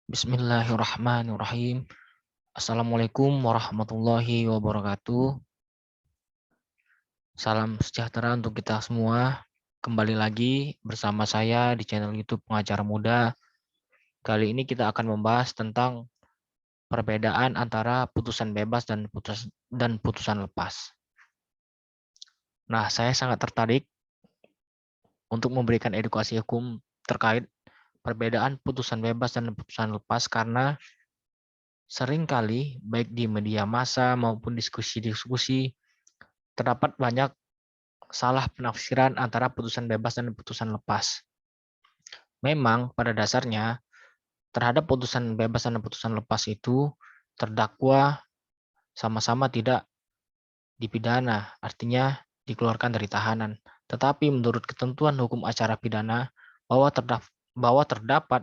Bismillahirrahmanirrahim. Assalamualaikum warahmatullahi wabarakatuh. Salam sejahtera untuk kita semua. Kembali lagi bersama saya di channel YouTube Pengajar Muda. Kali ini kita akan membahas tentang perbedaan antara putusan bebas dan putusan lepas. Nah, saya sangat tertarik untuk memberikan edukasi hukum terkait perbedaan putusan bebas dan putusan lepas karena seringkali baik di media massa maupun diskusi-diskusi terdapat banyak salah penafsiran antara putusan bebas dan putusan lepas. Memang pada dasarnya terhadap putusan bebas dan putusan lepas itu terdakwa sama-sama tidak dipidana, artinya dikeluarkan dari tahanan. Tetapi menurut ketentuan hukum acara pidana bahwa terdapat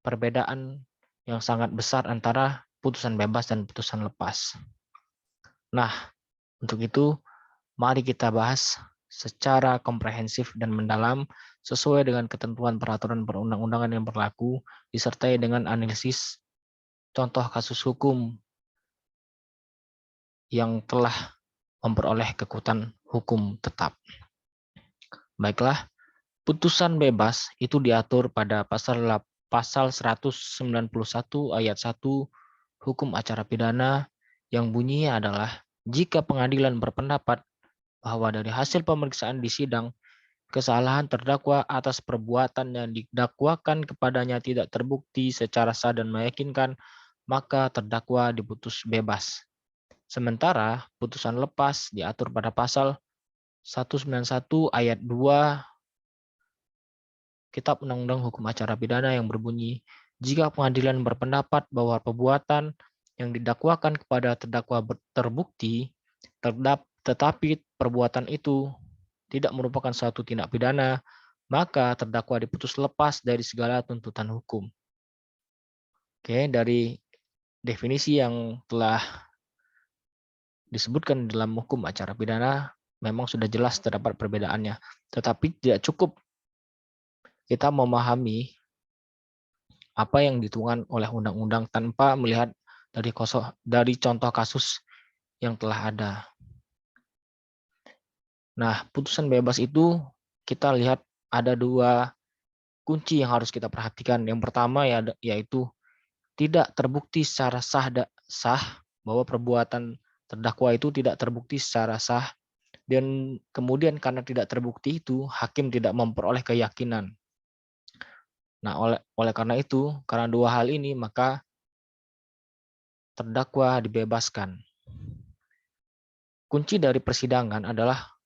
perbedaan yang sangat besar antara putusan bebas dan putusan lepas. Nah, untuk itu mari kita bahas secara komprehensif dan mendalam sesuai dengan ketentuan peraturan perundang-undangan yang berlaku disertai dengan analisis contoh kasus hukum yang telah memperoleh kekuatan hukum tetap. Baiklah, putusan bebas itu diatur pada pasal 191 ayat 1 Hukum Acara Pidana yang bunyinya adalah jika pengadilan berpendapat bahwa dari hasil pemeriksaan di sidang kesalahan terdakwa atas perbuatan yang didakwakan kepadanya tidak terbukti secara sah dan meyakinkan, maka terdakwa diputus bebas. Sementara putusan lepas diatur pada pasal 191 ayat 2 Kitab Undang-Undang Hukum Acara Pidana yang berbunyi, jika pengadilan berpendapat bahwa perbuatan yang didakwakan kepada terdakwa terbukti, tetapi perbuatan itu tidak merupakan suatu tindak pidana, maka terdakwa diputus lepas dari segala tuntutan hukum. Oke, dari definisi yang telah disebutkan dalam hukum acara pidana, memang sudah jelas terdapat perbedaannya. Tetapi tidak cukup kita memahami apa yang dituangkan oleh undang-undang tanpa melihat dari contoh kasus yang telah ada. Nah, putusan bebas itu kita lihat ada dua kunci yang harus kita perhatikan. Yang pertama yaitu tidak terbukti secara sah bahwa perbuatan terdakwa itu tidak terbukti secara sah, dan kemudian karena tidak terbukti itu hakim tidak memperoleh keyakinan. Nah, oleh karena itu, karena dua hal ini maka terdakwa dibebaskan. Kunci dari persidangan adalah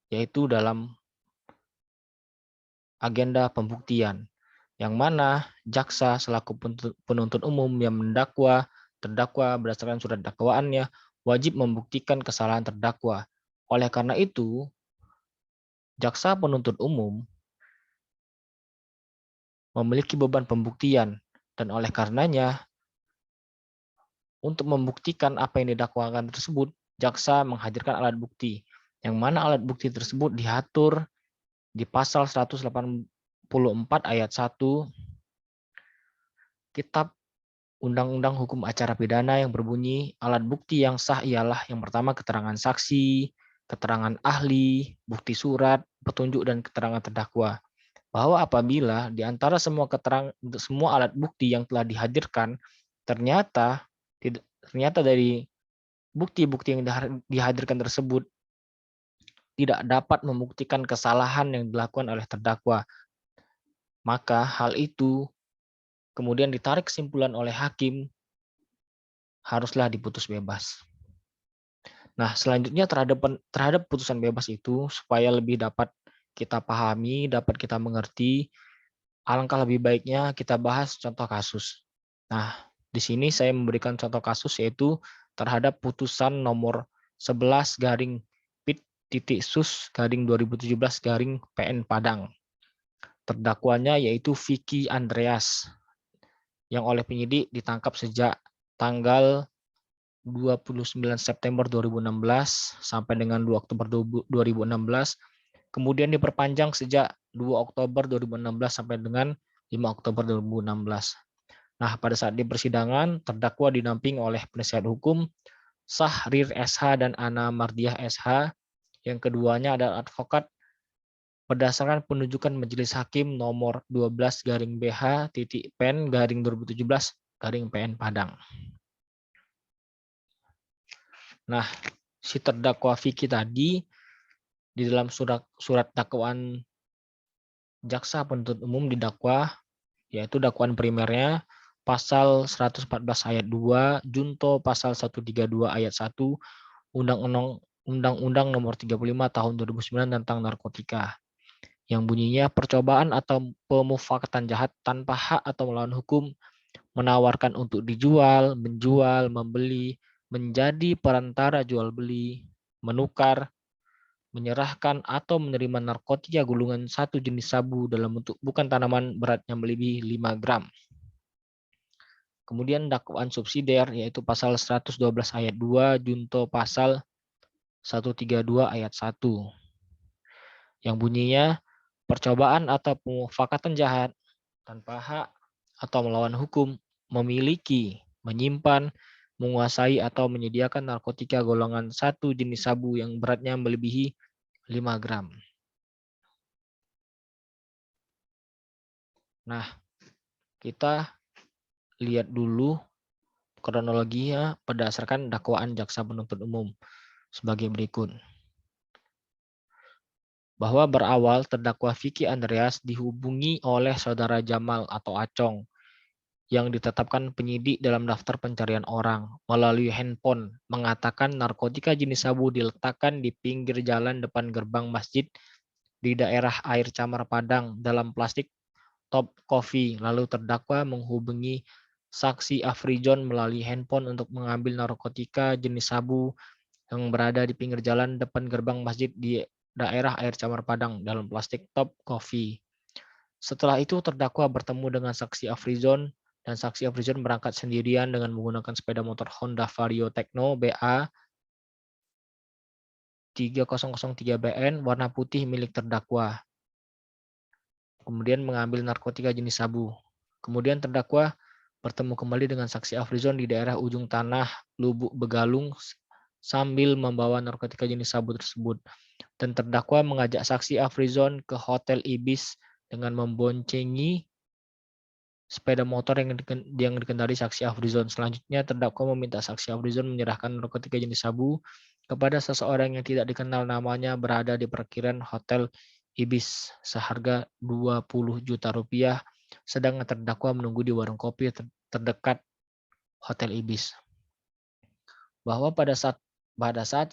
yaitu dalam agenda pembuktian, yang mana jaksa selaku penuntut umum yang mendakwa terdakwa berdasarkan surat dakwaannya wajib membuktikan kesalahan terdakwa. Oleh karena itu, jaksa penuntut umum memiliki beban pembuktian, dan oleh karenanya untuk membuktikan apa yang didakwakan tersebut, jaksa menghadirkan alat bukti, yang mana alat bukti tersebut diatur di pasal 184 ayat 1 Kitab Undang-Undang Hukum Acara Pidana yang berbunyi, alat bukti yang sah ialah yang pertama keterangan saksi, keterangan ahli, bukti surat, petunjuk, dan keterangan terdakwa. Bahwa apabila di antara semua alat bukti yang telah dihadirkan, ternyata dari bukti-bukti yang dihadirkan tersebut tidak dapat membuktikan kesalahan yang dilakukan oleh terdakwa, maka hal itu kemudian ditarik kesimpulan oleh hakim haruslah diputus bebas. Nah, selanjutnya terhadap putusan bebas itu, supaya lebih dapat kita pahami, dapat kita mengerti, alangkah lebih baiknya kita bahas contoh kasus. Nah, di sini saya memberikan contoh kasus yaitu terhadap putusan nomor 11 garing Pit.Sus garing 2017 garing PN Padang. Terdakwanya yaitu Vicky Andreas yang oleh penyidik ditangkap sejak tanggal 29 September 2016 sampai dengan 2 Oktober 2016, kemudian diperpanjang sejak 2 Oktober 2016 sampai dengan 5 Oktober 2016. Nah, pada saat di persidangan, terdakwa dinampingi oleh penasihat hukum Syahrir SH dan Ana Mardiah SH. Yang keduanya adalah advokat berdasarkan penunjukan Majelis Hakim nomor 12-BH-PEN-2017-PN Padang. Nah, si terdakwa Vicky tadi di dalam surat dakwaan jaksa penuntut umum didakwa, yaitu dakwaan primernya pasal 114 ayat 2, junto pasal 132 ayat 1 Undang-Undang Nomor 35 Tahun 2009 tentang narkotika, yang bunyinya percobaan atau pemufakatan jahat tanpa hak atau melawan hukum, menawarkan untuk dijual, menjual, membeli, menjadi perantara jual beli, menukar, menyerahkan atau menerima narkotika gulungan satu jenis sabu dalam bentuk bukan tanaman beratnya melebihi 5 gram. Kemudian dakwaan subsidiar yaitu pasal 112 ayat 2 junto pasal 132 ayat 1 yang bunyinya percobaan atau pemufakatan jahat tanpa hak atau melawan hukum, memiliki, menyimpan, menguasai atau menyediakan narkotika golongan satu jenis sabu yang beratnya melebihi 5 gram. Nah, kita lihat dulu kronologinya berdasarkan dakwaan jaksa penuntut umum sebagai berikut. Bahwa berawal terdakwa Vicky Andreas dihubungi oleh saudara Jamal atau Acong yang ditetapkan penyidik dalam daftar pencarian orang melalui handphone mengatakan narkotika jenis sabu diletakkan di pinggir jalan depan gerbang masjid di daerah Air Camar Padang dalam plastik top coffee. Lalu terdakwa menghubungi saksi Afrijon melalui handphone untuk mengambil narkotika jenis sabu yang berada di pinggir jalan depan gerbang masjid di daerah Air Camar Padang dalam plastik top coffee. Setelah itu terdakwa bertemu dengan saksi Afrijon dan saksi Afrijon berangkat sendirian dengan menggunakan sepeda motor Honda Vario Tekno BA 3003BN warna putih milik terdakwa. Kemudian mengambil narkotika jenis sabu. Kemudian terdakwa bertemu kembali dengan saksi Afrizon di daerah ujung tanah Lubuk Begalung sambil membawa narkotika jenis sabu tersebut. Dan terdakwa mengajak saksi Afrizon ke Hotel Ibis dengan memboncengi sepeda motor yang dikendari saksi Afrizon. Selanjutnya terdakwa meminta saksi Afrizon menyerahkan narkotika jenis sabu kepada seseorang yang tidak dikenal namanya berada di parkiran Hotel Ibis seharga 20 juta rupiah, sedangkan terdakwa menunggu di warung kopi terdekat Hotel Ibis. Bahwa pada saat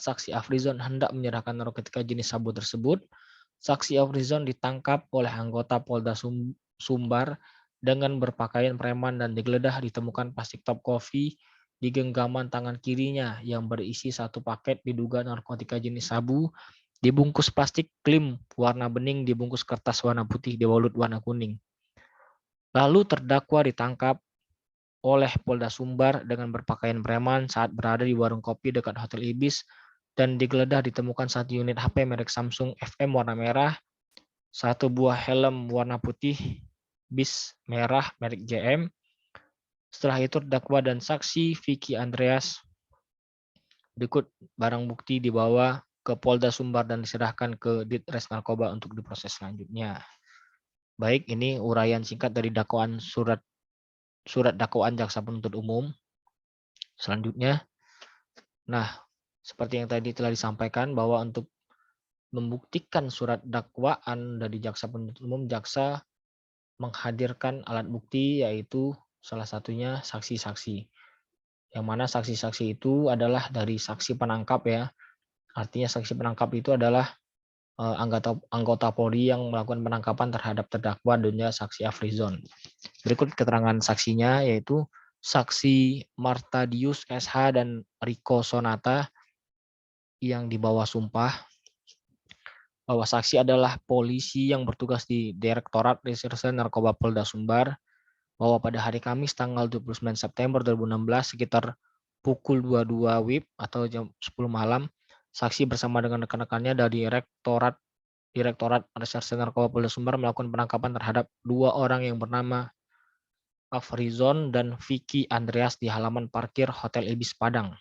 saksi Afrizon hendak menyerahkan narkotika jenis sabu tersebut, saksi Afrizon ditangkap oleh anggota Polda Sumbar dengan berpakaian preman dan digeledah ditemukan plastik top coffee di genggaman tangan kirinya yang berisi satu paket diduga narkotika jenis sabu dibungkus plastik klim warna bening dibungkus kertas warna putih dibalut warna kuning. Lalu terdakwa ditangkap oleh Polda Sumbar dengan berpakaian preman saat berada di warung kopi dekat Hotel Ibis dan digeledah ditemukan satu unit HP merek Samsung FM warna merah, satu buah helm warna putih bis merah merek JM. Setelah itu terdakwa dan saksi Vicky Andreas berikut barang bukti dibawa ke Polda Sumbar dan diserahkan ke Ditres Narkoba untuk diproses selanjutnya. Baik, ini uraian singkat dari dakwaan surat dakwaan jaksa penuntut umum. Selanjutnya, nah seperti yang tadi telah disampaikan bahwa untuk membuktikan surat dakwaan dari jaksa penuntut umum, jaksa menghadirkan alat bukti yaitu salah satunya saksi-saksi. Yang mana saksi-saksi itu adalah dari saksi penangkap ya. Artinya saksi penangkap itu adalah anggota Polri yang melakukan penangkapan terhadap terdakwa dan saksi Afrizon. Berikut keterangan saksinya yaitu saksi Martadius SH dan Riko Sonata yang dibawa sumpah bahwa saksi adalah polisi yang bertugas di Direktorat Reserse Narkoba Polda Sumbar, bahwa pada hari Kamis tanggal 29 September 2016 sekitar pukul 22 WIB atau jam 10 malam, saksi bersama dengan rekan-rekannya dari Direktorat Reserse Narkoba Polda Sumbar melakukan penangkapan terhadap dua orang yang bernama Afrizon dan Vicky Andreas di halaman parkir Hotel Ibis Padang.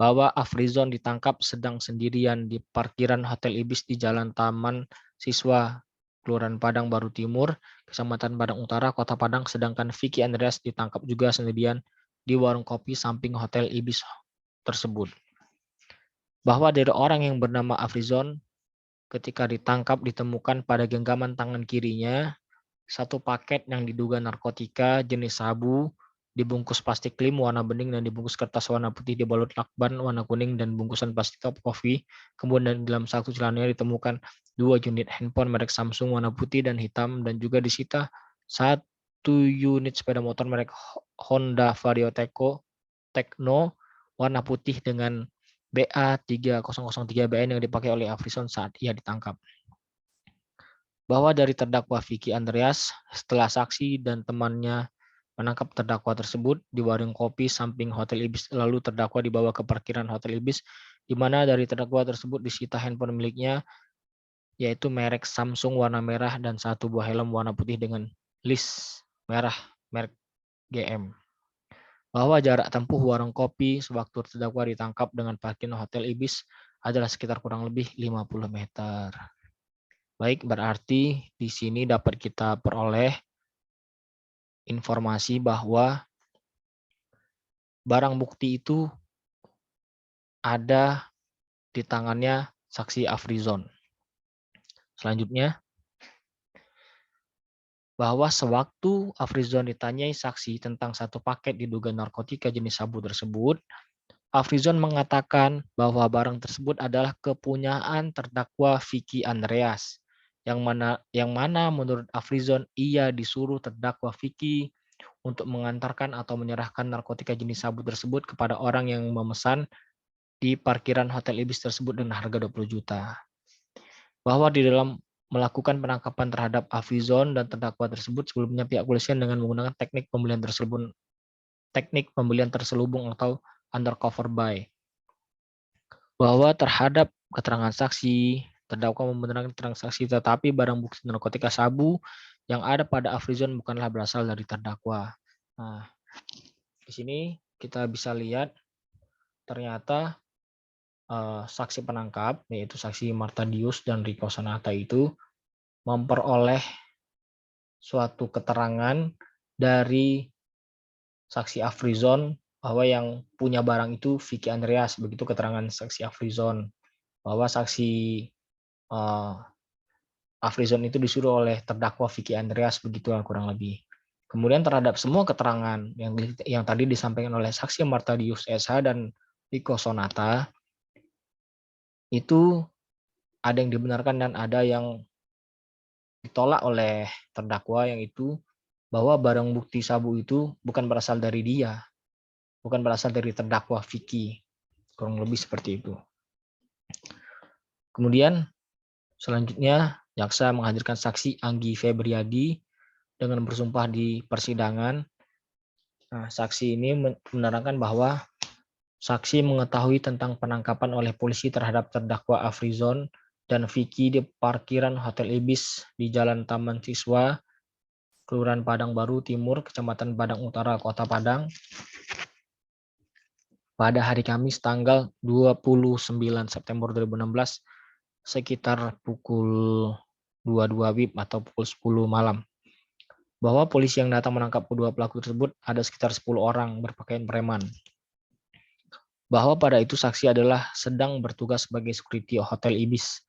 Bahwa Afrizon ditangkap sedang sendirian di parkiran Hotel Ibis di Jalan Taman Siswa, Kelurahan Padang Baru Timur, Kecamatan Padang Utara, Kota Padang, sedangkan Vicky Andreas ditangkap juga sendirian di warung kopi samping Hotel Ibis tersebut. Bahwa dari orang yang bernama Afrizon ketika ditangkap ditemukan pada genggaman tangan kirinya satu paket yang diduga narkotika jenis sabu dibungkus plastik lem warna bening dan dibungkus kertas warna putih dibalut lakban warna kuning dan bungkusan plastik cup coffee. Kemudian dalam satu celananya ditemukan 2 unit handphone merek Samsung warna putih dan hitam dan juga disita 1 unit sepeda motor merek Honda Vario Tekno warna putih dengan BA3003BN yang dipakai oleh Afrizon saat ia ditangkap. Bahwa dari terdakwa Vicky Andreas, setelah saksi dan temannya menangkap terdakwa tersebut di warung kopi samping Hotel Ibis, lalu terdakwa dibawa ke parkiran Hotel Ibis, di mana dari terdakwa tersebut disita handphone miliknya, yaitu merek Samsung warna merah dan 1 buah helm warna putih dengan list merah merek GM. Bahwa jarak tempuh warung kopi sewaktu terdakwa ditangkap dengan parkiran Hotel Ibis adalah sekitar kurang lebih 50 meter. Baik, berarti di sini dapat kita peroleh informasi bahwa barang bukti itu ada di tangannya saksi Afrizon. Selanjutnya, bahwa sewaktu Afrizon ditanyai saksi tentang satu paket diduga narkotika jenis sabu tersebut, Afrizon mengatakan bahwa barang tersebut adalah kepunyaan terdakwa Vicky Andreas, yang mana menurut Afrizon ia disuruh terdakwa Vicky untuk mengantarkan atau menyerahkan narkotika jenis sabu tersebut kepada orang yang memesan di parkiran Hotel Ibis tersebut dengan harga 20 juta. Bahwa di dalam melakukan penangkapan terhadap Afrizon dan terdakwa tersebut sebelumnya pihak kepolisian dengan menggunakan teknik pembelian terselubung atau undercover buy. Bahwa terhadap keterangan saksi, terdakwa membenarkan keterangan saksi, tetapi barang bukti narkotika sabu yang ada pada Afrizon bukanlah berasal dari terdakwa. Nah, di sini kita bisa lihat ternyata saksi penangkap, yaitu saksi Martadius dan Riko Sanata itu memperoleh suatu keterangan dari saksi Afrizon bahwa yang punya barang itu Vicky Andreas, begitu keterangan saksi Afrizon. Bahwa saksi Afrizon itu disuruh oleh terdakwa Vicky Andreas, begitulah kurang lebih. Kemudian terhadap semua keterangan yang tadi disampaikan oleh saksi Martadius SH dan Riko Sonata, itu ada yang dibenarkan dan ada yang ditolak oleh terdakwa, yang itu bahwa barang bukti sabu itu bukan berasal dari dia, bukan berasal dari terdakwa Vicky, kurang lebih seperti itu. Kemudian selanjutnya jaksa menghadirkan saksi Anggi Febriadi dengan bersumpah di persidangan. Nah, saksi ini menerangkan bahwa saksi mengetahui tentang penangkapan oleh polisi terhadap terdakwa Afrizon dan Vicky di parkiran Hotel Ibis di Jalan Taman Siswa, Kelurahan Padang Baru Timur, Kecamatan Padang Utara, Kota Padang, pada hari Kamis tanggal 29 September 2016 sekitar pukul 22 WIB atau pukul 10 malam. Bahwa polisi yang datang menangkap kedua pelaku tersebut ada sekitar 10 orang berpakaian preman. Bahwa pada itu saksi adalah sedang bertugas sebagai security Hotel Ibis.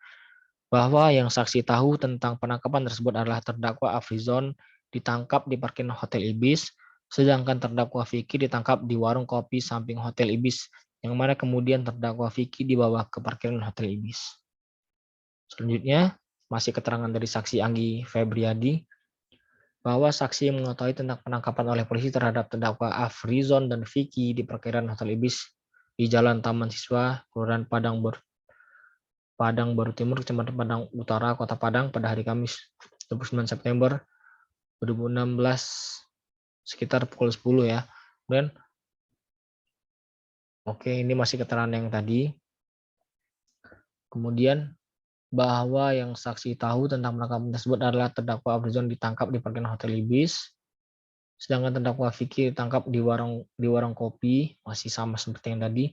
Bahwa yang saksi tahu tentang penangkapan tersebut adalah terdakwa Afrizon ditangkap di parkiran Hotel Ibis, sedangkan terdakwa Vicky ditangkap di warung kopi samping Hotel Ibis, yang mana kemudian terdakwa Vicky dibawa ke parkiran Hotel Ibis. Selanjutnya, masih keterangan dari saksi Anggi Febriadi, bahwa saksi mengetahui tentang penangkapan oleh polisi terhadap terdakwa Afrizon dan Vicky di parkiran Hotel Ibis di Jalan Taman Siswa, Kelurahan Padang Baru Timur, Kecamatan Padang Utara, Kota Padang pada hari Kamis 29 September 2016 sekitar pukul 10 ya. Dan oke, ini masih keterangan yang tadi. Kemudian bahwa yang saksi tahu tentang penangkapan tersebut adalah terdakwa Afrizon ditangkap di parkiran Hotel Ibis. sedangkan terdakwa Vicky ditangkap di warung kopi, masih sama seperti yang tadi,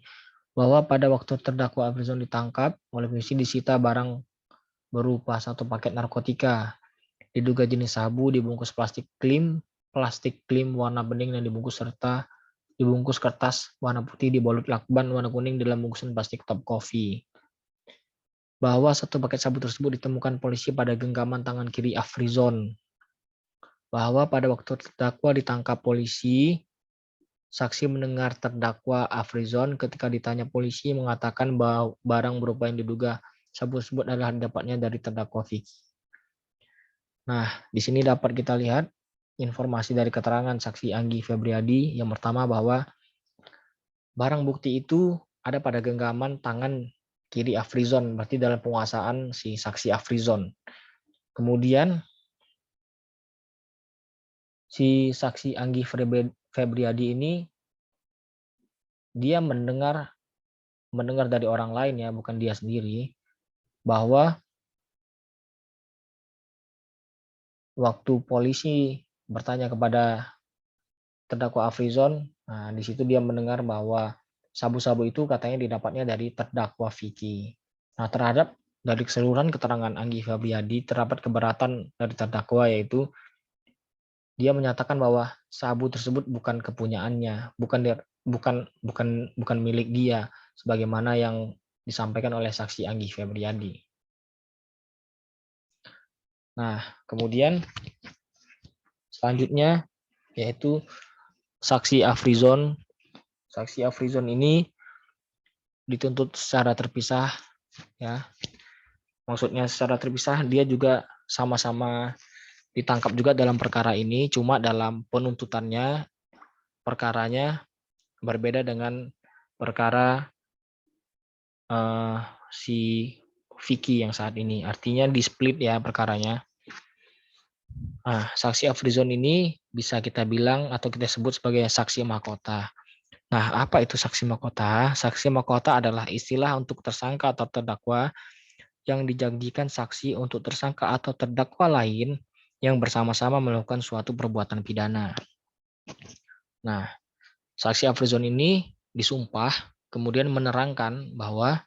bahwa pada waktu terdakwa Afrizon ditangkap oleh polisi disita barang berupa 1 paket narkotika, diduga jenis sabu dibungkus plastik klim warna bening dan dibungkus kertas warna putih dibalut lakban warna kuning dalam bungkusan plastik top coffee. Bahwa 1 paket sabu tersebut ditemukan polisi pada genggaman tangan kiri Afrizon. Bahwa pada waktu terdakwa ditangkap polisi, saksi mendengar terdakwa Afrizon ketika ditanya polisi mengatakan bahwa barang berupa yang diduga sabu tersebut adalah didapatnya dari terdakwa Vicky. Nah, di sini dapat kita lihat informasi dari keterangan saksi Anggi Febriadi yang pertama bahwa barang bukti itu ada pada genggaman tangan kiri Afrizon, berarti dalam penguasaan si saksi Afrizon. Kemudian si saksi Anggi Febriadi ini dia mendengar dari orang lain ya, bukan dia sendiri, bahwa waktu polisi bertanya kepada terdakwa Afrizon, nah di situ dia mendengar bahwa sabu-sabu itu katanya didapatnya dari terdakwa Vicky. Nah, dari keseluruhan keterangan Anggi Febriadi terdapat keberatan dari terdakwa, yaitu dia menyatakan bahwa sabu tersebut bukan kepunyaannya, bukan milik dia, sebagaimana yang disampaikan oleh saksi Anggi Febriadi. Nah, kemudian selanjutnya yaitu saksi Afrizon. Saksi Afrizon ini dituntut secara terpisah, ya. Maksudnya secara terpisah, dia juga sama-sama ditangkap juga dalam perkara ini, cuma dalam penuntutannya perkaranya berbeda dengan perkara si Vicky yang saat ini. Artinya di split ya perkaranya. Nah, saksi Afrizon ini bisa kita bilang atau kita sebut sebagai saksi mahkota. Nah, apa itu saksi mahkota? Saksi mahkota adalah istilah untuk tersangka atau terdakwa yang dijanjikan saksi untuk tersangka atau terdakwa lain yang bersama-sama melakukan suatu perbuatan pidana. Nah, saksi Afrizon ini disumpah, kemudian menerangkan bahwa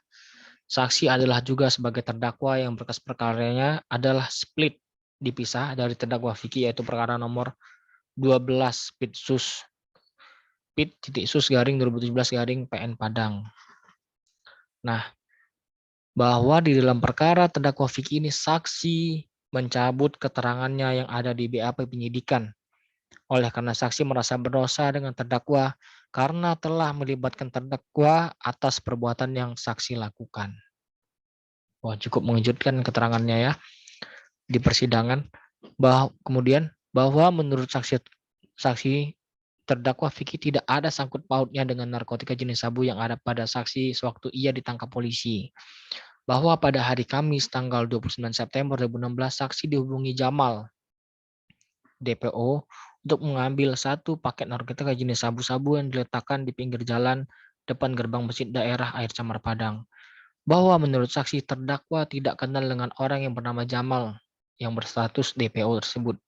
saksi adalah juga sebagai terdakwa yang berkas perkaranya adalah split dipisah dari terdakwa Vicky, yaitu perkara nomor 12 Pit-Sus-2017-PN Padang. Nah, bahwa di dalam perkara terdakwa Vicky ini saksi mencabut keterangannya yang ada di BAP penyidikan. Oleh karena saksi merasa berdosa dengan terdakwa karena telah melibatkan terdakwa atas perbuatan yang saksi lakukan. Wah, cukup mengejutkan keterangannya ya di persidangan. Kemudian bahwa menurut saksi terdakwa Vicky tidak ada sangkut pautnya dengan narkotika jenis sabu yang ada pada saksi sewaktu ia ditangkap polisi. Bahwa pada hari Kamis tanggal 29 September 2016 saksi dihubungi Jamal DPO untuk mengambil 1 paket narkotika jenis sabu-sabu yang diletakkan di pinggir jalan depan gerbang masjid daerah Air Camar Padang. Bahwa menurut saksi terdakwa tidak kenal dengan orang yang bernama Jamal yang berstatus DPO tersebut.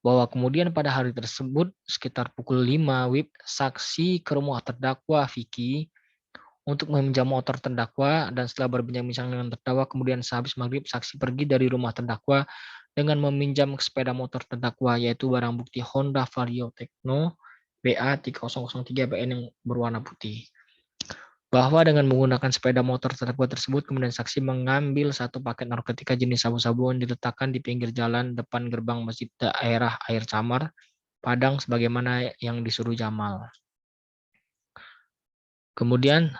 Bahwa kemudian pada hari tersebut sekitar pukul 5 WIB saksi ke rumah terdakwa Vicky untuk meminjam motor terdakwa, dan setelah berbincang-bincang dengan terdakwa kemudian sehabis maghrib saksi pergi dari rumah terdakwa dengan meminjam sepeda motor terdakwa, yaitu barang bukti Honda Vario Tekno BA 3003BN yang berwarna putih. Bahwa dengan menggunakan sepeda motor terdakwa tersebut kemudian saksi mengambil 1 paket narkotika jenis sabu-sabu yang diletakkan di pinggir jalan depan gerbang masjid daerah Air Camar Padang sebagaimana yang disuruh Jamal. Kemudian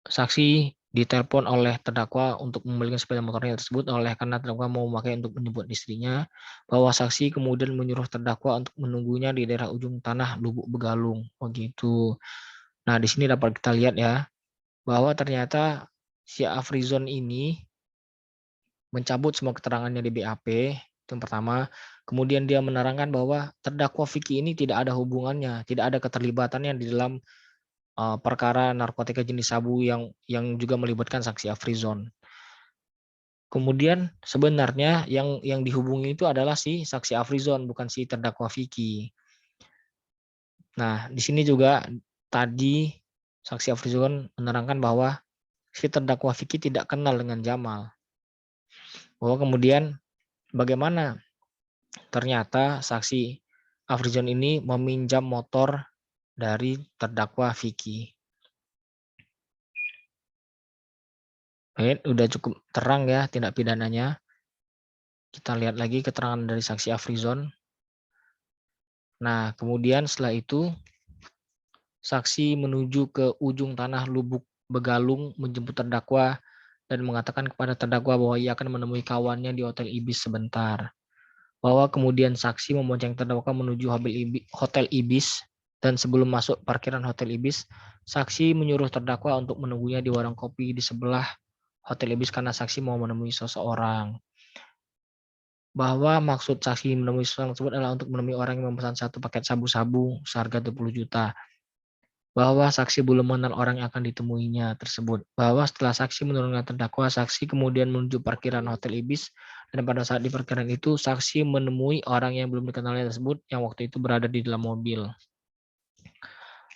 saksi ditelepon oleh terdakwa untuk membelikan sepeda motornya tersebut oleh karena terdakwa mau memakai untuk menjemput istrinya, bahwa saksi kemudian menyuruh terdakwa untuk menunggunya di daerah ujung tanah Lubuk Begalung. Begitu. Nah, di sini dapat kita lihat ya bahwa ternyata si Afrizon ini mencabut semua keterangannya di BAP, itu yang pertama. Kemudian dia menerangkan bahwa terdakwa Vicky ini tidak ada hubungannya, tidak ada keterlibatannya di dalam perkara narkotika jenis sabu yang juga melibatkan saksi Afrizon. Kemudian sebenarnya yang dihubungi itu adalah si saksi Afrizon, bukan si terdakwa Vicky. Nah, di sini juga tadi saksi Afrizon menerangkan bahwa si terdakwa Vicky tidak kenal dengan Jamal. Bahwa kemudian bagaimana ternyata saksi Afrizon ini meminjam motor dari terdakwa Vicky. Baik, udah cukup terang ya tindak pidananya. Kita lihat lagi keterangan dari saksi Afrizon. Nah, kemudian setelah itu saksi menuju ke ujung tanah Lubuk Begalung menjemput terdakwa dan mengatakan kepada terdakwa bahwa ia akan menemui kawannya di Hotel Ibis sebentar. Bahwa kemudian saksi membonceng terdakwa menuju Hotel Ibis dan sebelum masuk parkiran Hotel Ibis, saksi menyuruh terdakwa untuk menunggunya di warung kopi di sebelah Hotel Ibis karena saksi mau menemui seseorang. Bahwa maksud saksi menemui seseorang tersebut adalah untuk menemui orang yang memesan satu paket sabu-sabu seharga 20 juta. Bahwa saksi belum mengenal orang yang akan ditemuinya tersebut. Bahwa setelah saksi menurunkan terdakwa, saksi kemudian menuju parkiran Hotel Ibis dan pada saat di parkiran itu saksi menemui orang yang belum dikenalnya tersebut yang waktu itu berada di dalam mobil.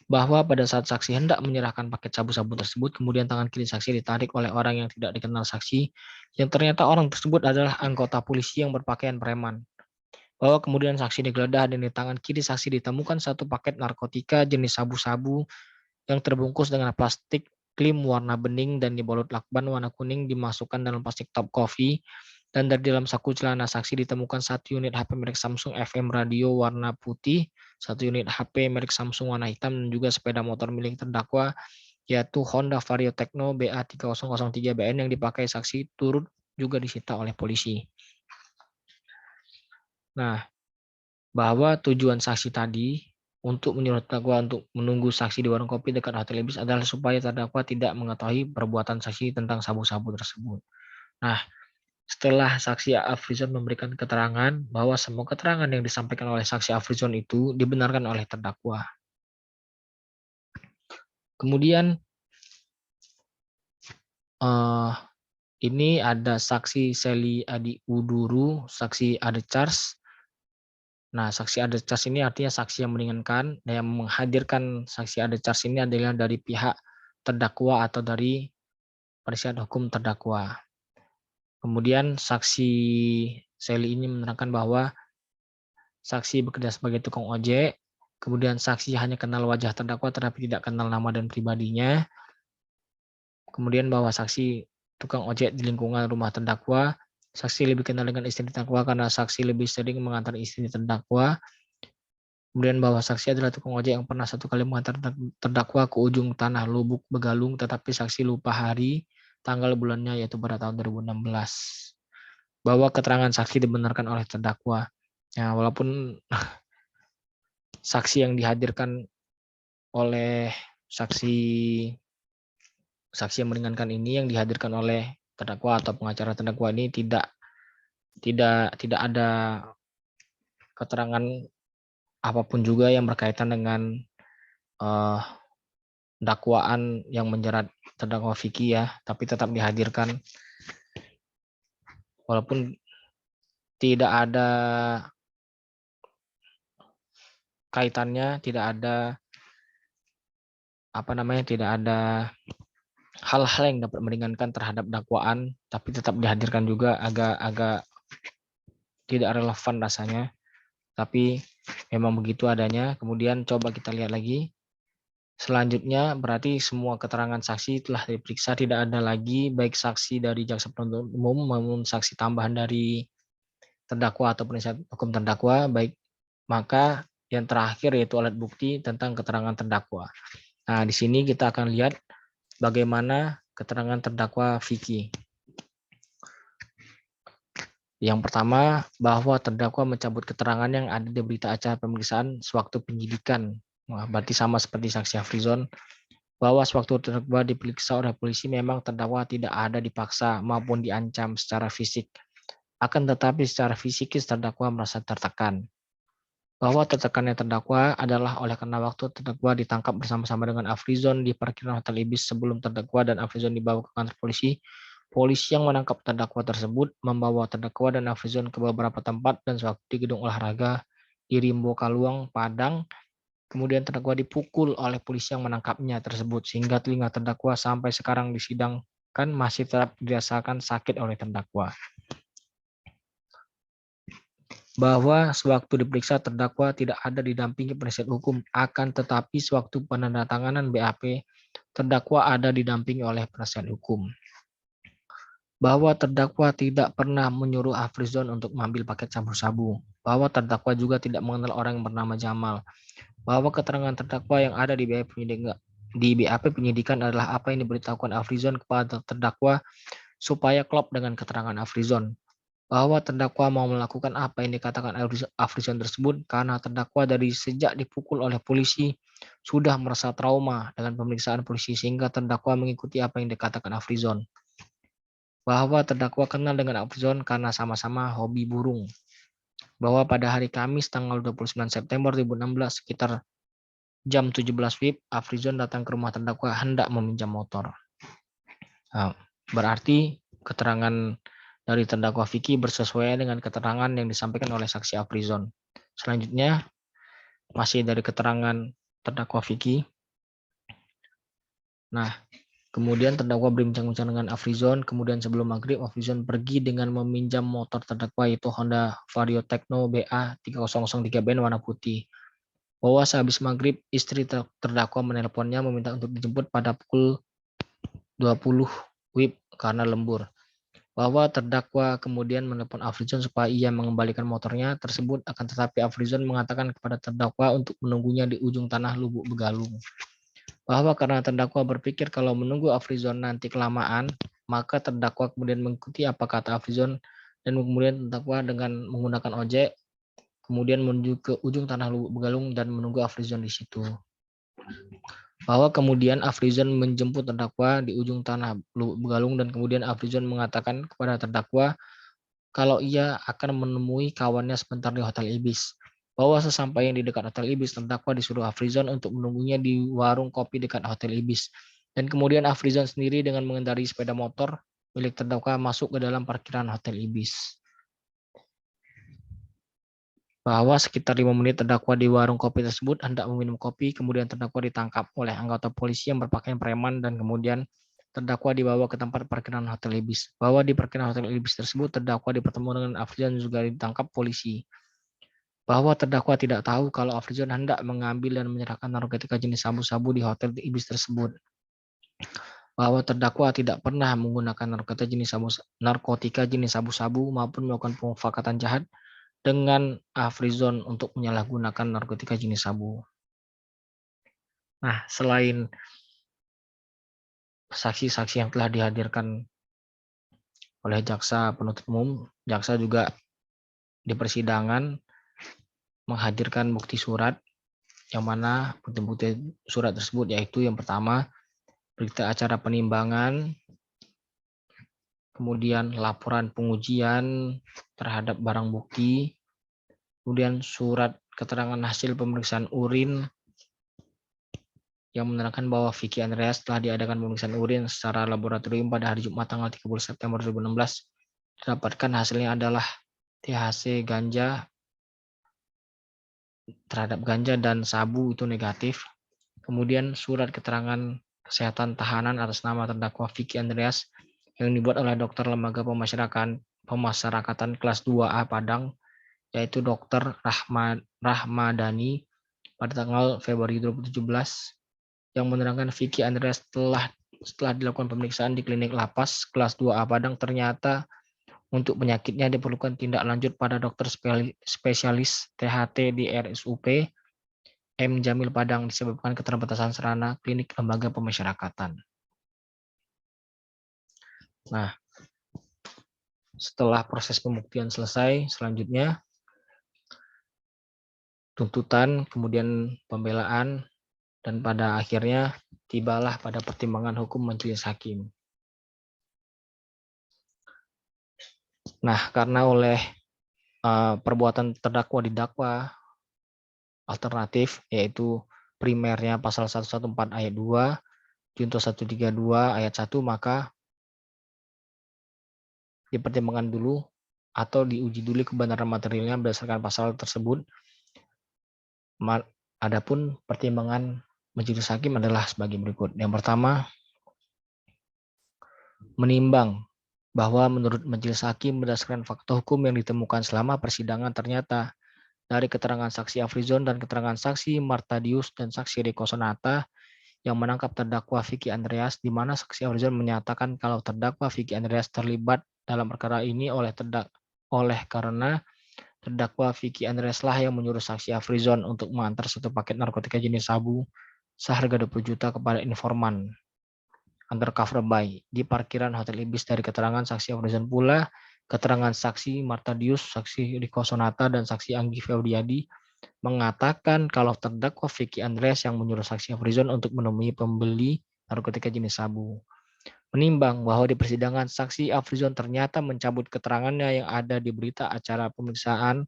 Bahwa pada saat saksi hendak menyerahkan paket sabu-sabu tersebut, kemudian tangan kiri saksi ditarik oleh orang yang tidak dikenal saksi, yang ternyata orang tersebut adalah anggota polisi yang berpakaian preman. Bahwa kemudian saksi digeledah dan di tangan kiri saksi ditemukan satu paket narkotika jenis sabu-sabu yang terbungkus dengan plastik klim warna bening dan dibalut lakban warna kuning dimasukkan dalam plastik top coffee. Dan dari dalam saku celana saksi ditemukan satu unit HP merek Samsung FM radio warna putih, satu unit HP merek Samsung warna hitam, dan juga sepeda motor milik terdakwa yaitu Honda Vario Tekno BA3003BN yang dipakai saksi turut juga disita oleh polisi. Nah, bahwa tujuan saksi tadi untuk menyuruh terdakwa untuk menunggu saksi di warung kopi dekat Hotel Ibis adalah supaya terdakwa tidak mengetahui perbuatan saksi tentang sabu-sabu tersebut. Nah, setelah saksi Afrizon memberikan keterangan bahwa semua keterangan yang disampaikan oleh saksi Afrizon itu dibenarkan oleh terdakwa. Kemudian ini ada saksi Seli Adi Uduru, saksi Ade Charles. Nah, saksi Ade Charles ini artinya saksi yang meringankan, dan yang menghadirkan saksi Ade Charles ini adalah dari pihak terdakwa atau dari penasihat hukum terdakwa. Kemudian saksi Seli ini menerangkan bahwa saksi bekerja sebagai tukang ojek, kemudian saksi hanya kenal wajah terdakwa tetapi tidak kenal nama dan pribadinya. Kemudian bahwa saksi tukang ojek di lingkungan rumah terdakwa, saksi lebih kenal dengan istri terdakwa karena saksi lebih sering mengantar istri terdakwa. Kemudian bahwa saksi adalah tukang ojek yang pernah satu kali mengantar terdakwa ke ujung tanah Lubuk Begalung, tetapi saksi lupa hari, tanggal, bulannya, yaitu pada tahun 2016. Bahwa keterangan saksi dibenarkan oleh terdakwa. Ya, walaupun saksi yang dihadirkan oleh saksi yang meringankan ini yang dihadirkan oleh terdakwa atau pengacara terdakwa ini tidak ada keterangan apapun juga yang berkaitan dengan dakwaan yang menjerat terdakwa Vicky ya, tapi tetap dihadirkan walaupun tidak ada kaitannya, tidak ada tidak ada hal-hal yang dapat meringankan terhadap dakwaan, tapi tetap dihadirkan juga agak tidak relevan rasanya. Tapi memang begitu adanya. Kemudian coba kita lihat lagi. Selanjutnya berarti semua keterangan saksi telah diperiksa, tidak ada lagi baik saksi dari jaksa penuntut umum maupun saksi tambahan dari terdakwa atau penasihat hukum terdakwa, baik maka yang terakhir yaitu alat bukti tentang keterangan terdakwa. Nah, di sini kita akan lihat bagaimana keterangan terdakwa Vicky. Yang pertama, bahwa terdakwa mencabut keterangan yang ada di berita acara pemeriksaan sewaktu penyidikan. Nah, berarti sama seperti saksi Afrizon, bahwa sewaktu terdakwa diperiksa oleh polisi memang terdakwa tidak ada dipaksa maupun diancam secara fisik. Akan tetapi secara fisikis terdakwa merasa tertekan. Bahwa tertekannya terdakwa adalah oleh karena waktu terdakwa ditangkap bersama-sama dengan Afrizon di parkiran Hotel Ibis sebelum terdakwa dan Afrizon dibawa ke kantor polisi. Polisi yang menangkap terdakwa tersebut membawa terdakwa dan Afrizon ke beberapa tempat dan sewaktu di gedung olahraga di Rimbo Kaluang, Padang, Kemudian terdakwa dipukul oleh polisi yang menangkapnya tersebut, sehingga telinga terdakwa sampai sekarang disidangkan masih tetap dirasakan sakit oleh terdakwa. Bahwa sewaktu diperiksa terdakwa tidak ada didampingi penasihat hukum, akan tetapi sewaktu penandatanganan BAP, terdakwa ada didampingi oleh penasihat hukum. Bahwa terdakwa tidak pernah menyuruh Afrizon untuk mengambil paket sabu-sabu, bahwa terdakwa juga tidak mengenal orang yang bernama Jamal, bahwa keterangan terdakwa yang ada di BAP penyidikan adalah apa yang diberitahukan Afrizon kepada terdakwa supaya klop dengan keterangan Afrizon, bahwa terdakwa mau melakukan apa yang dikatakan Afrizon tersebut karena terdakwa dari sejak dipukul oleh polisi sudah merasa trauma dengan pemeriksaan polisi sehingga terdakwa mengikuti apa yang dikatakan Afrizon, bahwa terdakwa kenal dengan Afrizon karena sama-sama hobi burung, bahwa pada hari Kamis tanggal 29 September 2016 sekitar jam 17 WIB, Afrizon datang ke rumah terdakwa hendak meminjam motor. Nah, berarti keterangan dari terdakwa Vicky bersesuaian dengan keterangan yang disampaikan oleh saksi Afrizon. Selanjutnya, masih dari keterangan terdakwa Vicky. Nah, kemudian terdakwa berbincang-bincang dengan Afrizon, kemudian sebelum maghrib Afrizon pergi dengan meminjam motor terdakwa yaitu Honda Vario Tekno BA 3003 warna putih. Bahwa sehabis maghrib istri terdakwa menelponnya meminta untuk dijemput pada pukul 20 WIB karena lembur. Bahwa terdakwa kemudian menelpon Afrizon supaya ia mengembalikan motornya tersebut, akan tetapi Afrizon mengatakan kepada terdakwa untuk menunggunya di ujung tanah Lubuk Begalung. Bahwa karena terdakwa berpikir kalau menunggu Afrizon nanti kelamaan, maka terdakwa kemudian mengikuti apa kata Afrizon dan kemudian terdakwa dengan menggunakan ojek kemudian menuju ke ujung tanah Lubuk Begalung dan menunggu Afrizon di situ. Bahwa kemudian Afrizon menjemput terdakwa di ujung tanah Lubuk Begalung dan kemudian Afrizon mengatakan kepada terdakwa kalau ia akan menemui kawannya sebentar di Hotel Ibis. Bahwa sesampainya di dekat Hotel Ibis, terdakwa disuruh Afrizon untuk menunggunya di warung kopi dekat Hotel Ibis. Dan kemudian Afrizon sendiri dengan mengendarai sepeda motor milik terdakwa masuk ke dalam parkiran Hotel Ibis. Bahwa sekitar 5 menit terdakwa di warung kopi tersebut hendak meminum kopi, kemudian terdakwa ditangkap oleh anggota polisi yang berpakaian preman dan kemudian terdakwa dibawa ke tempat parkiran Hotel Ibis. Bahwa di parkiran Hotel Ibis tersebut terdakwa dipertemukan dengan Afrizon juga ditangkap polisi. Bahwa terdakwa tidak tahu kalau Afrizon hendak mengambil dan menyerahkan narkotika jenis sabu-sabu di Hotel Ibis tersebut. Bahwa terdakwa tidak pernah menggunakan narkotika jenis sabu-sabu maupun melakukan pemufakatan jahat dengan Afrizon untuk menyalahgunakan narkotika jenis sabu. Nah, selain saksi-saksi yang telah dihadirkan oleh jaksa penuntut umum, jaksa juga di persidangan menghadirkan bukti surat yang mana bukti-bukti surat tersebut yaitu yang pertama berita acara penimbangan, kemudian laporan pengujian terhadap barang bukti, kemudian surat keterangan hasil pemeriksaan urin yang menerangkan bahwa Vicky Andreas telah diadakan pemeriksaan urin secara laboratorium pada hari Jumat tanggal 30 September 2016. Didapatkan hasilnya adalah THC ganja terhadap ganja dan sabu itu negatif. Kemudian surat keterangan kesehatan tahanan atas nama terdakwa Vicky Andreas yang dibuat oleh dokter lembaga pemasyarakatan kelas 2A Padang, yaitu Dr. Rahmadani pada tanggal Februari 2017 yang menerangkan Vicky Andreas setelah dilakukan pemeriksaan di klinik lapas kelas 2A Padang ternyata untuk penyakitnya diperlukan tindak lanjut pada dokter spesialis THT di RSUP M. Jamil Padang disebabkan keterbatasan sarana klinik lembaga pemasyarakatan. Nah, setelah proses pembuktian selesai, selanjutnya tuntutan, kemudian pembelaan, dan pada akhirnya tibalah pada pertimbangan hukum majelis hakim. Nah, karena oleh perbuatan terdakwa didakwa alternatif, yaitu primernya pasal 114 ayat 2, junto 132 ayat 1, maka dipertimbangkan dulu atau diuji dulu kebenaran materialnya berdasarkan pasal tersebut. Adapun pertimbangan majelis hakim adalah sebagai berikut. Yang pertama, menimbang bahwa menurut majelis hakim berdasarkan fakta hukum yang ditemukan selama persidangan ternyata dari keterangan saksi Afrizon dan keterangan saksi Martadius dan saksi Riko Sonata yang menangkap terdakwa Vicky Andreas, di mana saksi Afrizon menyatakan kalau terdakwa Vicky Andreas terlibat dalam perkara ini oleh karena terdakwa Vicky Andreas lah yang menyuruh saksi Afrizon untuk mengantar satu paket narkotika jenis sabu seharga 20 juta kepada informan undercover by di parkiran Hotel Ibis. Dari keterangan saksi Afrizon pula, keterangan saksi Martadius, saksi Riko Sonata, dan saksi Anggi Febriadi mengatakan kalau terdakwa Vicky Andreas yang menyuruh saksi Afrizon untuk menemui pembeli narkotika jenis sabu. Menimbang bahwa di persidangan saksi Afrizon ternyata mencabut keterangannya yang ada di berita acara pemeriksaan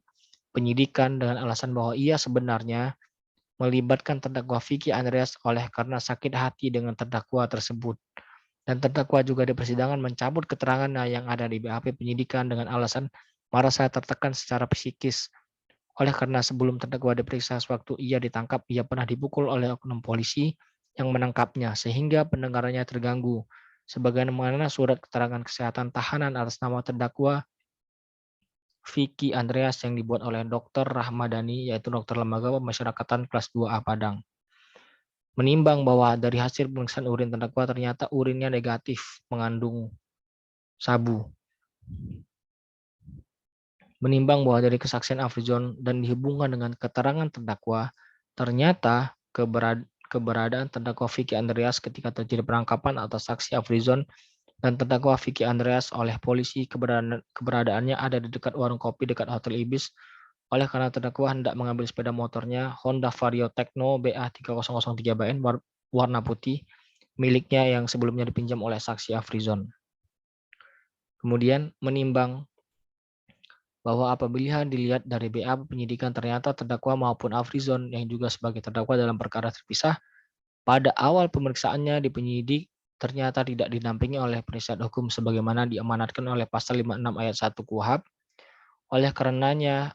penyidikan dengan alasan bahwa ia sebenarnya melibatkan terdakwa Vicky Andreas oleh karena sakit hati dengan terdakwa tersebut. Dan terdakwa juga di persidangan mencabut keterangannya yang ada di BAP penyidikan dengan alasan merasa tertekan secara psikis. Oleh karena sebelum terdakwa diperiksa sewaktu ia ditangkap, ia pernah dipukul oleh oknum polisi yang menangkapnya sehingga pendengarannya terganggu. Sebagaimana surat keterangan kesehatan tahanan atas nama terdakwa Vicky Andreas yang dibuat oleh Dr. Rahmadani, yaitu dokter lembaga pemasyarakatan kelas 2A Padang. Menimbang bahwa dari hasil pemeriksaan urin terdakwa ternyata urinnya negatif mengandung sabu. Menimbang bahwa dari kesaksian Afrizon dan dihubungkan dengan keterangan terdakwa, ternyata keberadaan terdakwa Vicky Andreas ketika terjadi penangkapan atas saksi Afrizon dan terdakwa Vicky Andreas oleh polisi keberadaannya ada di dekat warung kopi dekat Hotel Ibis. Oleh karena terdakwa hendak mengambil sepeda motornya Honda Vario Tekno BA3003BN warna putih miliknya yang sebelumnya dipinjam oleh saksi Afrizon. Kemudian menimbang bahwa apabila dilihat dari BAP penyidikan ternyata terdakwa maupun Afrizon yang juga sebagai terdakwa dalam perkara terpisah, pada awal pemeriksaannya di penyidik ternyata tidak didampingi oleh penasihat hukum sebagaimana diamanatkan oleh pasal 56 ayat 1 KUHP. Oleh karenanya,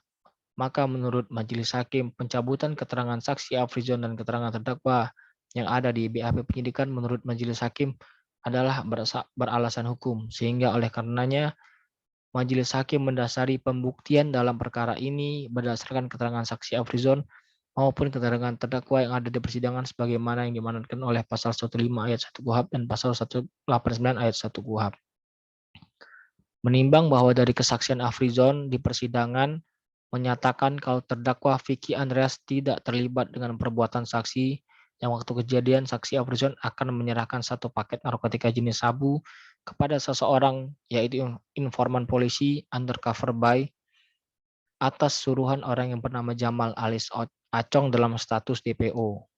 maka menurut majelis hakim, pencabutan keterangan saksi Afrizon dan keterangan terdakwa yang ada di BAP penyidikan menurut majelis hakim adalah beralasan hukum, sehingga oleh karenanya majelis hakim mendasari pembuktian dalam perkara ini berdasarkan keterangan saksi Afrizon maupun keterangan terdakwa yang ada di persidangan sebagaimana yang diamanatkan oleh pasal 15 ayat 1 KUHP dan pasal 189 ayat 1 KUHP. Menimbang bahwa dari kesaksian Afrizon di persidangan menyatakan kalau terdakwa Vicky Andreas tidak terlibat dengan perbuatan saksi yang waktu kejadian saksi Afrizon akan menyerahkan satu paket narkotika jenis sabu kepada seseorang yaitu informan polisi undercover by atas suruhan orang yang bernama Jamal alias Acong dalam status DPO.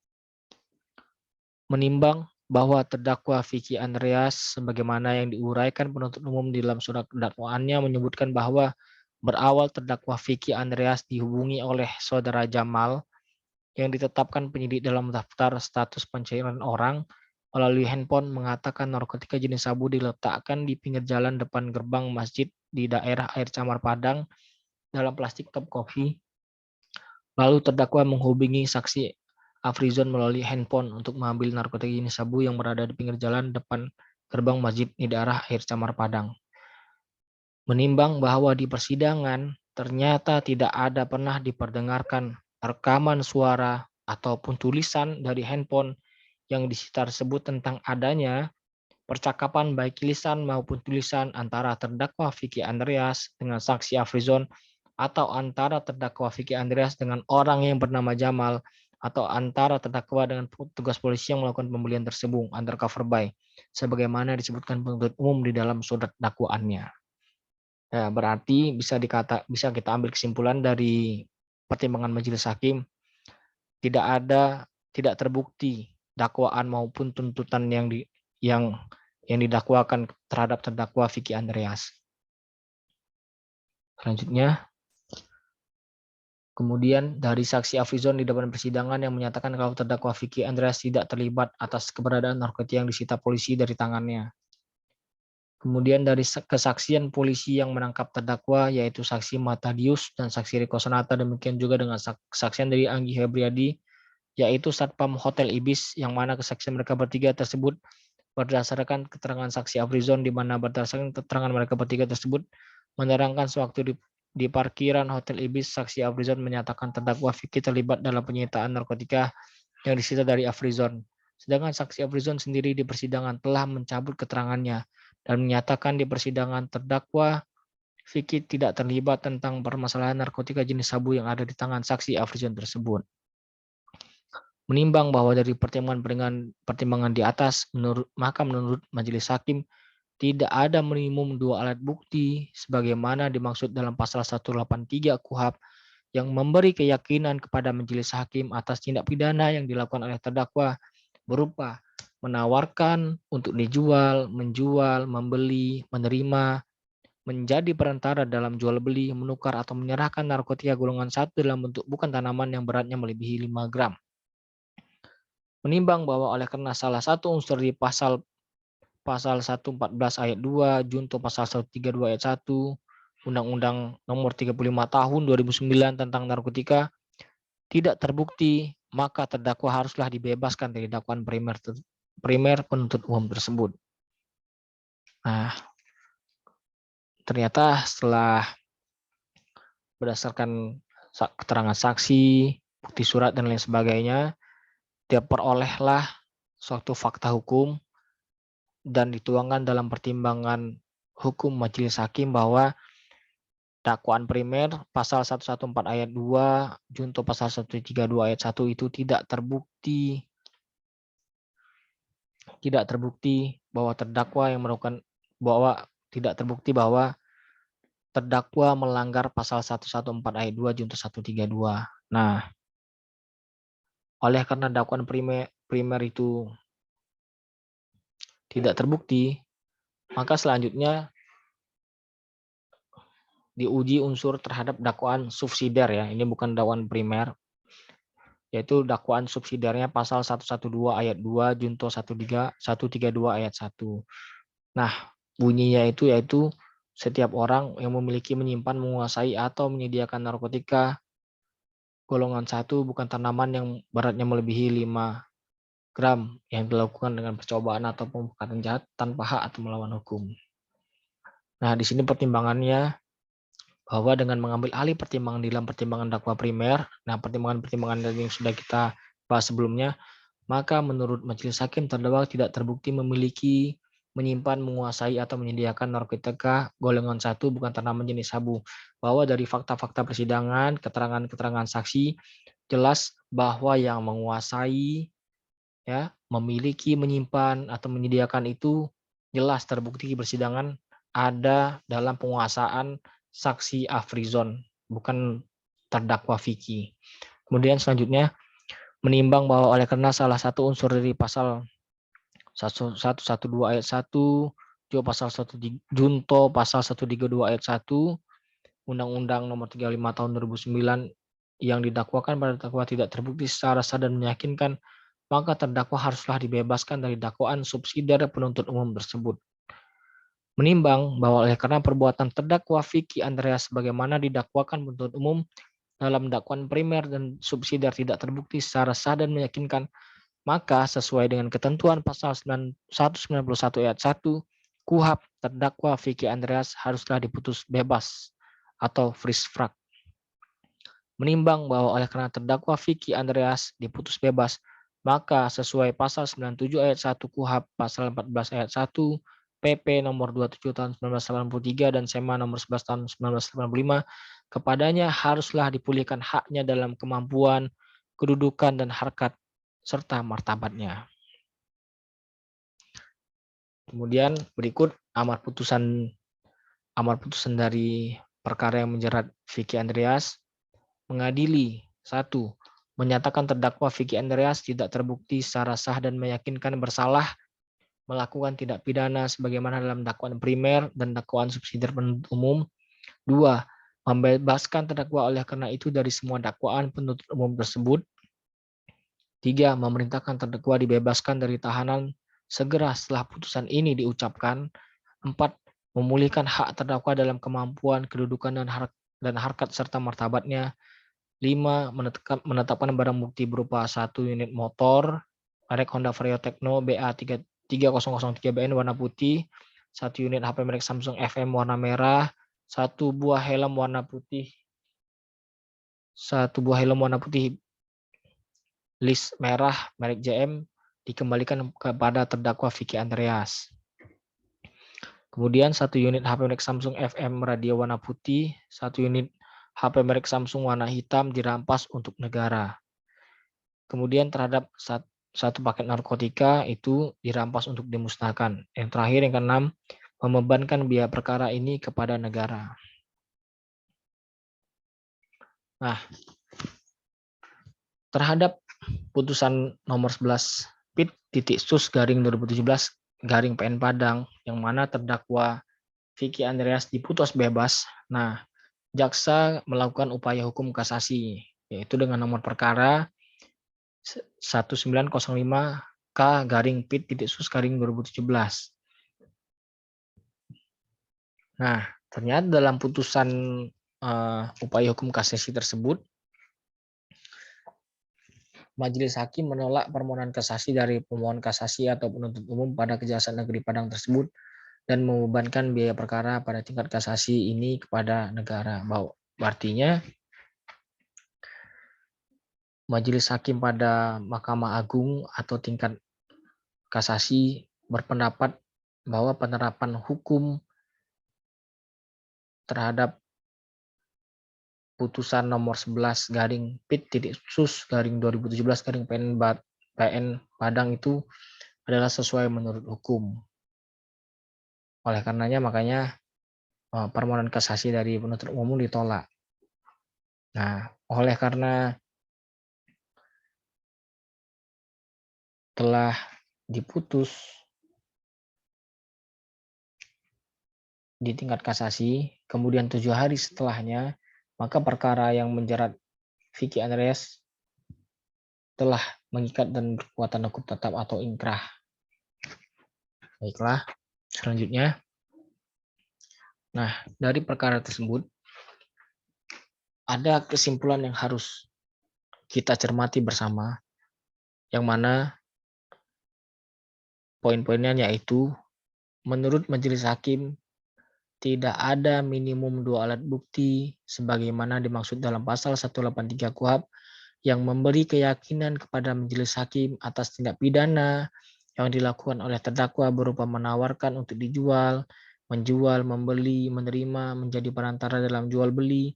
Menimbang bahwa terdakwa Vicky Andreas sebagaimana yang diuraikan penuntut umum di dalam surat dakwaannya menyebutkan bahwa berawal terdakwa Vicky Andreas dihubungi oleh saudara Jamal yang ditetapkan penyidik dalam daftar status pencarian orang melalui handphone mengatakan narkotika jenis sabu diletakkan di pinggir jalan depan gerbang masjid di daerah Air Camar Padang dalam plastik cup kopi. Lalu terdakwa menghubungi saksi Afrizon melalui handphone untuk mengambil narkotika jenis sabu yang berada di pinggir jalan depan gerbang masjid di daerah Air Camar Padang. Menimbang bahwa di persidangan ternyata tidak ada pernah diperdengarkan rekaman suara ataupun tulisan dari handphone yang disita tersebut tentang adanya percakapan baik lisan maupun tulisan antara terdakwa Vicky Andreas dengan saksi Afrizon atau antara terdakwa Vicky Andreas dengan orang yang bernama Jamal atau antara terdakwa dengan petugas polisi yang melakukan pembelian tersebut undercover by sebagaimana disebutkan penuntut umum di dalam surat dakwaannya. Ya, berarti bisa kita ambil kesimpulan dari pertimbangan majelis hakim tidak terbukti dakwaan maupun tuntutan yang didakwakan terhadap terdakwa Vicky Andreas. Selanjutnya, kemudian dari saksi Afrizon di depan persidangan yang menyatakan kalau terdakwa Vicky Andreas tidak terlibat atas keberadaan narkotika yang disita polisi dari tangannya. Kemudian dari kesaksian polisi yang menangkap terdakwa yaitu saksi Matadius dan saksi Riko Sonata, demikian juga dengan kesaksian dari Anggi Febriadi yaitu Satpam Hotel Ibis, yang mana kesaksian mereka bertiga tersebut berdasarkan keterangan saksi Afrizon, di mana berdasarkan keterangan mereka bertiga tersebut menerangkan sewaktu di parkiran Hotel Ibis, saksi Afrizon menyatakan terdakwa Vicky terlibat dalam penyitaan narkotika yang disita dari Afrizon. Sedangkan saksi Afrizon sendiri di persidangan telah mencabut keterangannya dan menyatakan di persidangan terdakwa Vicky tidak terlibat tentang permasalahan narkotika jenis sabu yang ada di tangan saksi Afrizon tersebut. Menimbang bahwa dari pertimbangan di atas, menurut majelis hakim tidak ada minimum 2 alat bukti sebagaimana dimaksud dalam pasal 183 KUHP yang memberi keyakinan kepada majelis hakim atas tindak pidana yang dilakukan oleh terdakwa berupa menawarkan untuk dijual, menjual, membeli, menerima, menjadi perantara dalam jual beli, menukar atau menyerahkan narkotika golongan 1 dalam bentuk bukan tanaman yang beratnya melebihi 5 gram. Menimbang bahwa oleh karena salah satu unsur di pasal 114 ayat 2, junto pasal 132 ayat 1, Undang-Undang Nomor 35 Tahun 2009 tentang narkotika tidak terbukti, maka terdakwa haruslah dibebaskan dari dakwaan primer penuntut umum tersebut. Nah, ternyata setelah berdasarkan keterangan saksi, bukti surat dan lain sebagainya, diperolehlah suatu fakta hukum dan dituangkan dalam pertimbangan hukum majelis hakim bahwa dakwaan primer pasal 114 ayat 2 junto pasal 132 ayat 1 itu tidak terbukti bahwa terdakwa yang melakukan terdakwa melanggar pasal 114 ayat 2 junto 132. Nah, oleh karena dakwaan primer itu tidak terbukti, maka selanjutnya diuji unsur terhadap dakwaan subsidiar ya. Ini bukan dakwaan primer, yaitu dakwaan subsidiarnya pasal 112 ayat 2 junto 132 ayat 1. Nah, bunyinya itu yaitu setiap orang yang memiliki, menyimpan, menguasai atau menyediakan narkotika golongan 1 bukan tanaman yang beratnya melebihi 5 gram yang dilakukan dengan percobaan atau perbuatan jahat tanpa hak atau melawan hukum. Nah, di sini pertimbangannya bahwa dengan mengambil alih pertimbangan di dalam pertimbangan dakwa primer, nah pertimbangan yang sudah kita bahas sebelumnya, maka menurut majelis hakim terdakwa tidak terbukti memiliki, menyimpan, menguasai atau menyediakan narkotika golongan 1 bukan tanaman jenis sabu. Bahwa dari fakta-fakta persidangan, keterangan-keterangan saksi jelas bahwa yang menguasai, ya, memiliki, menyimpan atau menyediakan itu jelas terbukti di persidangan ada dalam penguasaan saksi Afrizon, bukan terdakwa Vicky. Kemudian selanjutnya menimbang bahwa oleh karena salah satu unsur dari pasal 112 ayat 1, junto pasal 132 ayat 1, Undang-Undang Nomor 35 Tahun 2009 yang didakwakan pada terdakwa tidak terbukti secara sah dan meyakinkan, maka terdakwa haruslah dibebaskan dari dakwaan subsidiar penuntut umum tersebut. Menimbang bahwa oleh karena perbuatan terdakwa Vicky Andreas sebagaimana didakwakan penuntut umum dalam dakwaan primer dan subsidiar tidak terbukti secara sah dan meyakinkan, maka sesuai dengan ketentuan pasal 191 ayat 1 KUHP, terdakwa Vicky Andreas haruslah diputus bebas atau frisfrak. Menimbang bahwa oleh karena terdakwa Vicky Andreas diputus bebas, maka sesuai pasal 97 ayat 1 KUHP, pasal 14 ayat 1 PP nomor 27 tahun 1983 dan SEMA nomor 11 tahun 1985, kepadanya haruslah dipulihkan haknya dalam kemampuan, kedudukan dan harkat serta martabatnya. Kemudian berikut amar putusan dari perkara yang menjerat Vicky Andreas. Mengadili 1. Menyatakan terdakwa Vicky Andreas tidak terbukti secara sah dan meyakinkan bersalah melakukan tindak pidana sebagaimana dalam dakwaan primer dan dakwaan subsidiar penuntut umum. 2. Membebaskan terdakwa oleh karena itu dari semua dakwaan penuntut umum tersebut. 3. Memerintahkan terdakwa dibebaskan dari tahanan segera setelah putusan ini diucapkan. 4. Memulihkan hak terdakwa dalam kemampuan, kedudukan dan harkat serta martabatnya. 5. Menetapkan barang bukti berupa 1 unit motor merek Honda Vario Tekno BA3003BN warna putih, 1 unit HP merek Samsung FM warna merah, 1 buah helm warna putih, 1 buah helm warna putih list merah merek JM dikembalikan kepada terdakwa Vicky Andreas. Kemudian 1 unit HP merek Samsung FM radio warna putih, 1 unit HP merek Samsung warna hitam dirampas untuk negara. Kemudian terhadap 1 paket narkotika itu dirampas untuk dimusnahkan. Yang terakhir yang keenam, membebankan biaya perkara ini kepada negara. Nah, terhadap putusan nomor 11 PIT.SUS/2017/PN Padang yang mana terdakwa Vicky Andreas diputus bebas. Nah, jaksa melakukan upaya hukum kasasi yaitu dengan nomor perkara 1905K/PIT.SUS/2017. Nah, ternyata dalam putusan upaya hukum kasasi tersebut, Majelis Hakim menolak permohonan kasasi dari pemohon kasasi atau penuntut umum pada Kejaksaan Negeri Padang tersebut dan membebankan biaya perkara pada tingkat kasasi ini kepada negara. Artinya, Majelis Hakim pada Mahkamah Agung atau tingkat kasasi berpendapat bahwa penerapan hukum terhadap putusan nomor 11/PIT.SUS/2017/PN Padang itu adalah sesuai menurut hukum. Oleh karenanya makanya permohonan kasasi dari penuntut umum ditolak. Nah, oleh karena telah diputus di tingkat kasasi, kemudian 7 hari setelahnya, maka perkara yang menjerat Vicky Andreas telah mengikat dan berkekuatan hukum tetap atau inkrah. Baiklah, selanjutnya. Nah, dari perkara tersebut, ada kesimpulan yang harus kita cermati bersama, yang mana poin-poinnya yaitu, menurut Majelis Hakim, tidak ada minimum 2 alat bukti sebagaimana dimaksud dalam pasal 183 KUHP yang memberi keyakinan kepada Majelis Hakim atas tindak pidana yang dilakukan oleh terdakwa berupa menawarkan untuk dijual, menjual, membeli, menerima, menjadi perantara dalam jual beli,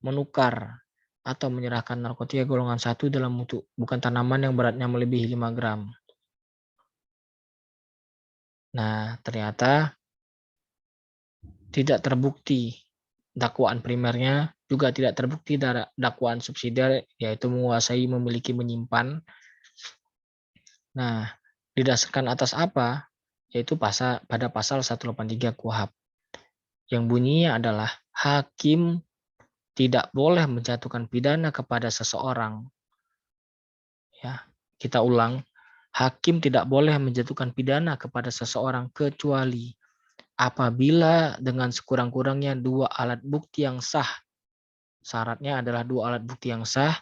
menukar, atau menyerahkan narkotika golongan 1 dalam bentuk bukan tanaman yang beratnya melebihi 5 gram. Nah, ternyata tidak terbukti dakwaan primernya, juga tidak terbukti dakwaan subsidiar, yaitu menguasai, memiliki, menyimpan. Nah, didasarkan atas apa? Yaitu pada pasal 183 KUHP. Yang bunyinya adalah hakim tidak boleh menjatuhkan pidana kepada seseorang. Ya, kita ulang. Hakim tidak boleh menjatuhkan pidana kepada seseorang kecuali apabila dengan sekurang-kurangnya 2 alat bukti yang sah. Syaratnya adalah 2 alat bukti yang sah.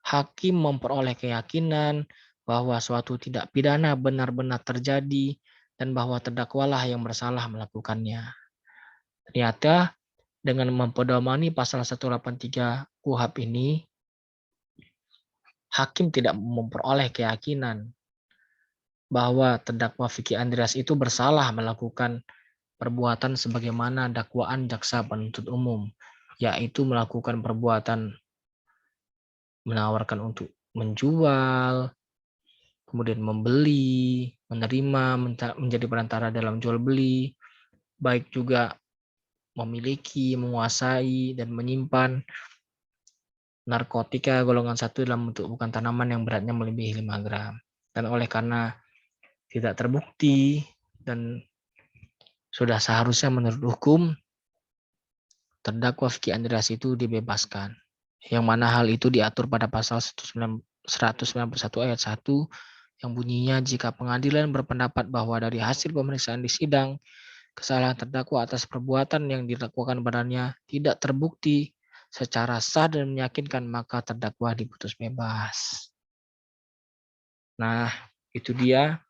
Hakim memperoleh keyakinan bahwa suatu tindak pidana benar-benar terjadi dan bahwa terdakwalah yang bersalah melakukannya. Ternyata dengan mempedomani pasal 183 KUHP ini, hakim tidak memperoleh keyakinan bahwa terdakwa Vicky Andreas itu bersalah melakukan perbuatan sebagaimana dakwaan jaksa penuntut umum, yaitu melakukan perbuatan menawarkan untuk menjual, kemudian membeli, menerima, menjadi perantara dalam jual beli, baik juga memiliki, menguasai, dan menyimpan narkotika golongan 1 dalam bentuk bukan tanaman yang beratnya melebihi 5 gram. Dan oleh karena tidak terbukti dan sudah seharusnya menurut hukum, terdakwa Vicky Andreas itu dibebaskan. Yang mana hal itu diatur pada pasal 191 ayat 1 yang bunyinya jika pengadilan berpendapat bahwa dari hasil pemeriksaan di sidang, kesalahan terdakwa atas perbuatan yang dilakukan padanya tidak terbukti secara sah dan meyakinkan, maka terdakwa diputus bebas. Nah, itu dia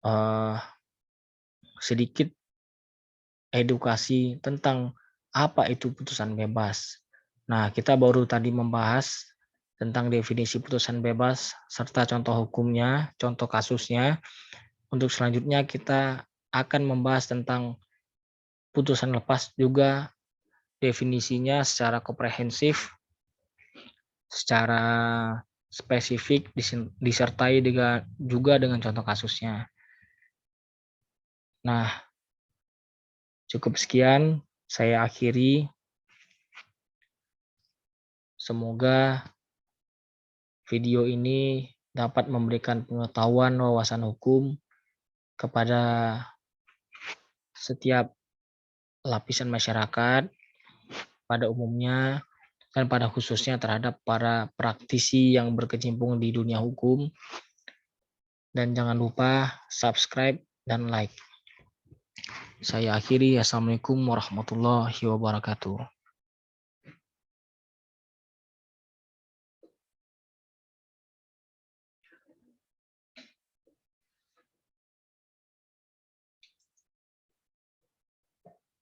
eh, sedikit edukasi tentang apa itu putusan bebas. Nah, kita baru tadi membahas tentang definisi putusan bebas serta contoh hukumnya, contoh kasusnya. Untuk selanjutnya kita akan membahas tentang putusan lepas juga definisinya secara komprehensif, secara spesifik, disertai juga dengan contoh kasusnya. Nah, cukup sekian saya akhiri. Semoga video ini dapat memberikan pengetahuan wawasan hukum kepada setiap lapisan masyarakat pada umumnya dan pada khususnya terhadap para praktisi yang berkecimpung di dunia hukum. Dan jangan lupa subscribe dan like. Saya akhiri. Assalamualaikum warahmatullahi wabarakatuh.